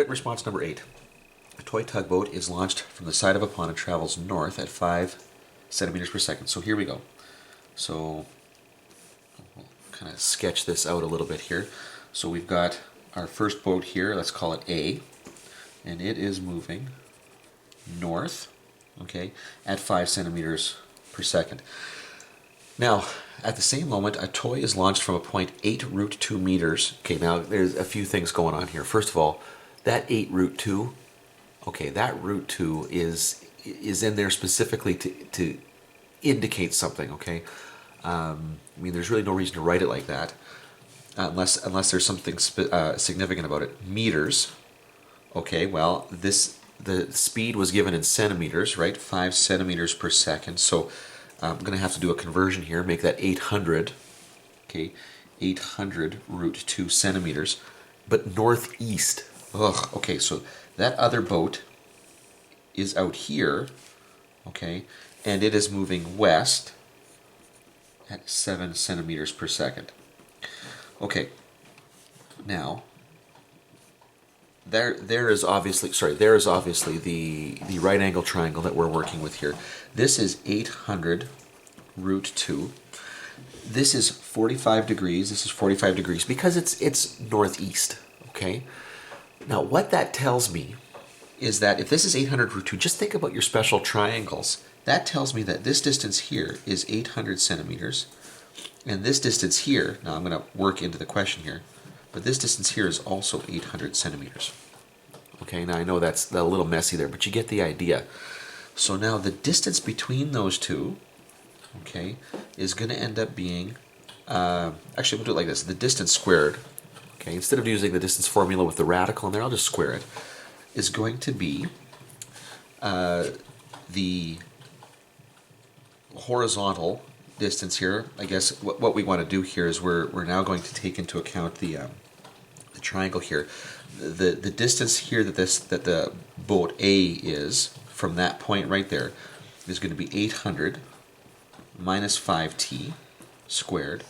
Written response number 8. A toy tugboat is launched from the side of a pond and travels north at 5 centimeters per second. So here we go. So we'll kind of sketch this out a little bit here. So we've got our first boat here, let's call it A, and it is moving north, okay, at 5 centimeters per second. Now, at the same moment, a toy is launched from a point 8 root 2 meters. Okay, now there's a few things going on here. First of all, that 8 root 2, okay, that root 2 is in there specifically to indicate something, okay? I mean, there's really no reason to write it like that unless there's something significant about it. Meters, okay, well, the speed was given in centimeters, right? 5 centimeters per second. So I'm going to have to do a conversion here, make that 800, okay, 800 root 2 centimeters, but northeast. Ugh, okay, so that other boat is out here, okay, and it is moving west at 7 centimeters per second. Okay, now there is obviously the right angle triangle that we're working with here. This is 800 root 2. This is 45 degrees. This is 45 degrees because it's northeast, okay? Now what that tells me is that if this is 800 root 2, just think about your special triangles. That tells me that this distance here is 800 centimeters, and this distance here, now I'm going to work into the question here, but this distance here is also 800 centimeters. Okay, now I know that's a little messy there, but you get the idea. So now the distance between those two, okay, is going to end up being, actually we'll do it like this, the distance squared, okay, instead of using the distance formula with the radical in there, I'll just square it, is going to be the horizontal distance here. I guess what we want to do here is we're now going to take into account the triangle here. The distance here that the boat A is from that point right there is going to be 800 minus 5t squared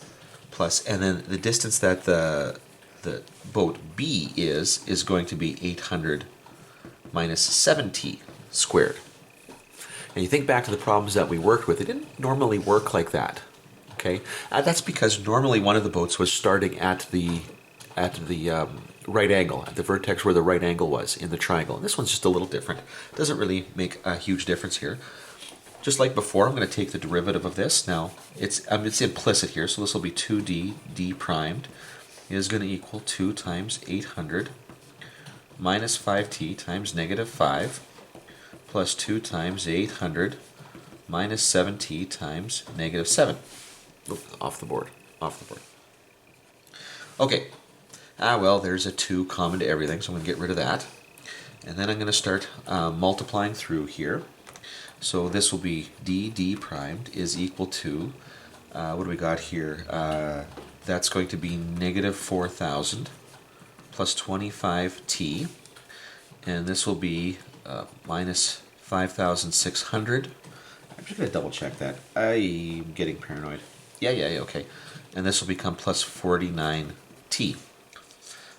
plus, and then the distance that the boat B is going to be 800 minus 7t squared. And you think back to the problems that we worked with, it didn't normally work like that. Okay, that's because normally one of the boats was starting at the right angle, at the vertex where the right angle was in the triangle. And this one's just a little different. It doesn't really make a huge difference here. Just like before, I'm going to take the derivative of this. Now, it's implicit here, so this will be 2d d primed is going to equal 2 times 800 minus 5t times negative 5 plus 2 times 800 minus 7t times negative 7. Oop, off the board. Okay. Well, there's a 2 common to everything, so I'm going to get rid of that. And then I'm going to start multiplying through here. So this will be d primed is equal to, what do we got here? That's going to be negative 4,000 plus 25t. And this will be minus 5,600. I'm just going to double check that. I'm getting paranoid. Yeah, okay. And this will become plus 49t.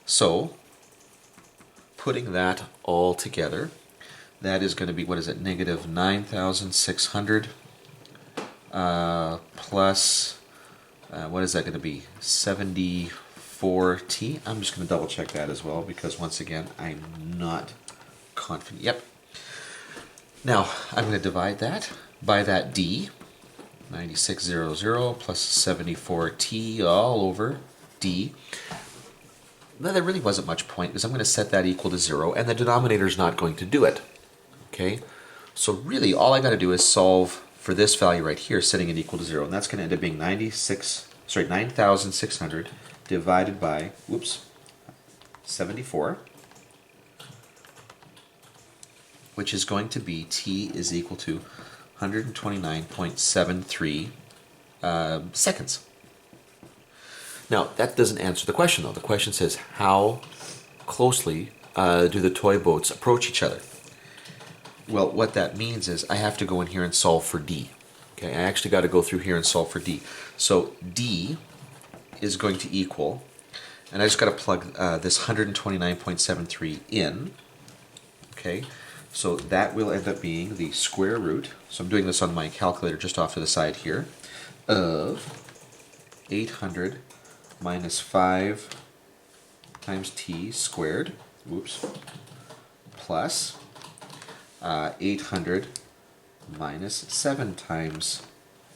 So, putting that all together, that is going to be, what is it, negative 9,600 plus, what is that going to be, 74t? I'm just going to double check that as well because once again, I'm not confident. Yep. Now, I'm going to divide that by that d, 9600 plus 74t all over d. Now, there really wasn't much point because I'm going to set that equal to 0 and the denominator is not going to do it. Okay, so really all I got to do is solve for this value right here, setting it equal to 0, and that's going to end up being 9,600 divided by, 74, which is going to be t is equal to 129.73 seconds. Now, that doesn't answer the question, though. The question says, how closely do the toy boats approach each other? Well, what that means is I have to go in here and solve for d. Okay, I actually got to go through here and solve for d. So d is going to equal And I just got to plug this 129.73 in. Okay, so that will end up being the square root, so I'm doing this on my calculator just off to the side here, of 800 minus 5 times t squared, whoops, plus 800 minus 7 times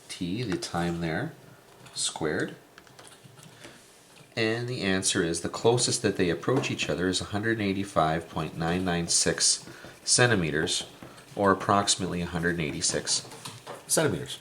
t, the time there, squared. And the answer is, the closest that they approach each other is 185.996 centimeters, or approximately 186 centimeters.